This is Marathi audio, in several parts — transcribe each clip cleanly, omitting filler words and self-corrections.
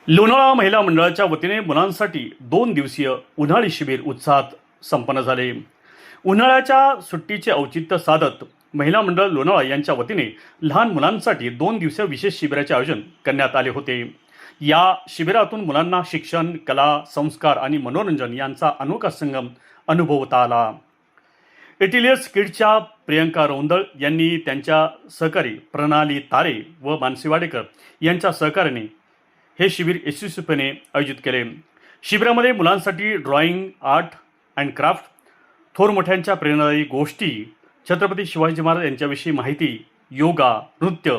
लोणावळा महिला मंडळाच्या वतीने मुलांसाठी 2 दिवसीय उन्हाळी शिबिर उत्साहात संपन्न झाले। उन्हाळ्याच्या सुट्टीचे औचित्य साधत महिला मंडळ लोणावळा यांच्या वतीने लहान मुलांसाठी 2 दिवसीय विशेष शिबिराचे आयोजन करण्यात आले होते। या शिबिरातून मुलांना शिक्षण, कला, संस्कार आणि मनोरंजन यांचा अनोखा संगम अनुभवता आला। एटिलियस किड्सच्या प्रियंका रौंदळ यांनी त्यांच्या सहकारी प्रणाली तारे व मानसी वाडेकर यांच्या सहकार्याने हे शिबिर यशस्वीपणे आयोजित केले। शिबिरामध्ये मुलांसाठी ड्रॉइंग, आर्ट अँड क्राफ्ट, थोर मोठ्यांच्या प्रेरणादायी गोष्टी, छत्रपती शिवाजी महाराज यांच्याविषयी माहिती, योगा, नृत्य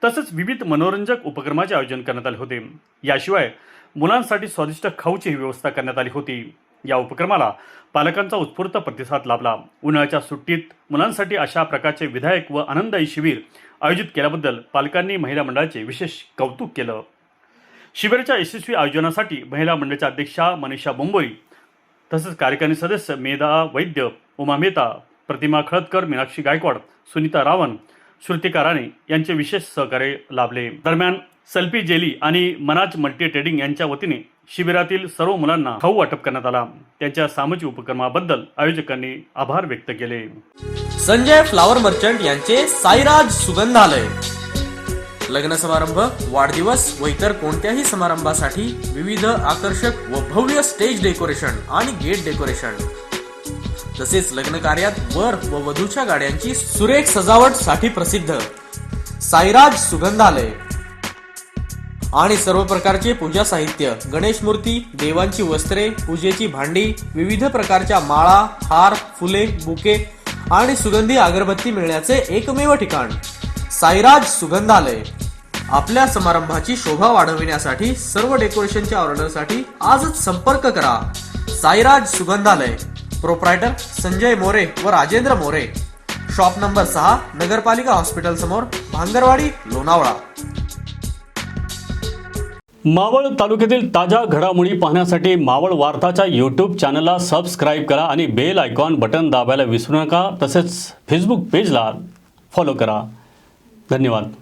तसेच विविध मनोरंजक उपक्रमाचे आयोजन करण्यात आले होते। याशिवाय मुलांसाठी स्वादिष्ट खाऊची व्यवस्था करण्यात आली होती। या उपक्रमाला पालकांचा उत्स्फूर्त प्रतिसाद लाभला। उन्हाळ्याच्या सुट्टीत मुलांसाठी अशा प्रकारचे विधायक व आनंददायी शिबिर आयोजित केल्याबद्दल पालकांनी महिला मंडळाचे विशेष कौतुक केलं। शिबिराच्या यशस्वी आयोजनासाठी महिला मंडळाच्या अध्यक्षा मनीषा बोंबोरी तसेच कार्यकारी सदस्य मेधा वैद्य, उमा मेहता, प्रतिमा खळदकर, मीनाक्षी गायकवाड, सुनीता रावण, श्रुतिका राणे यांचे विशेष सहकार्य लाभले। दरम्यान सल्फी जेली आणि मनाज मल्टी ट्रेडिंग यांच्या वतीने शिबिरातील सर्व मुलांना खाऊ वाटप करण्यात आला। त्यांच्या सामाजिक उपक्रमाबद्दल आयोजकांनी आभार व्यक्त केले। संजय फ्लावर मर्चंट यांचे साईराज सुगंधालय लग्न समारंभ, वाढदिवस व इतर कोणत्याही समारंभासाठी विविध आकर्षक व भव्य स्टेज डेकोरेशन आणि गेट डेकोरेशन तसेच लग्न कार्यात वर व वधूच्या गाड्यांची सुरेख सजावट साठी प्रसिद्ध साईराज सुगंधालय आणि सर्व प्रकारचे पूजा साहित्य, गणेश मूर्ती, देवांची वस्त्रे, पूजेची भांडी, विविध प्रकारच्या माळा, हार, फुले, बुके आणि सुगंधी अगरबत्ती मिळण्याचे एकमेव ठिकाण साईराज सुगंधालय। आपल्या समारंभाची शोभा वाढविण्यासाठी सर्व डेकोरेशनच्या ऑर्डरसाठी आजच संपर्क करा। साईराज सुगंधालय, प्रोप्रायटर संजय मोरे व राजेंद्र मोरे, शॉप नंबर 6, नगरपालिका हॉस्पिटल समोर, भांगरवाडी, लोणावळा। मावळ तालुक्यातील ताज्या घडामोडी पाहण्यासाठी मावळ वार्ताच्या यूट्यूब चॅनलला सबस्क्राईब करा आणि बेल आयकॉन बटन दाबायला विसरू नका। तसेच फेसबुक पेजला फॉलो करा। धन्यवाद।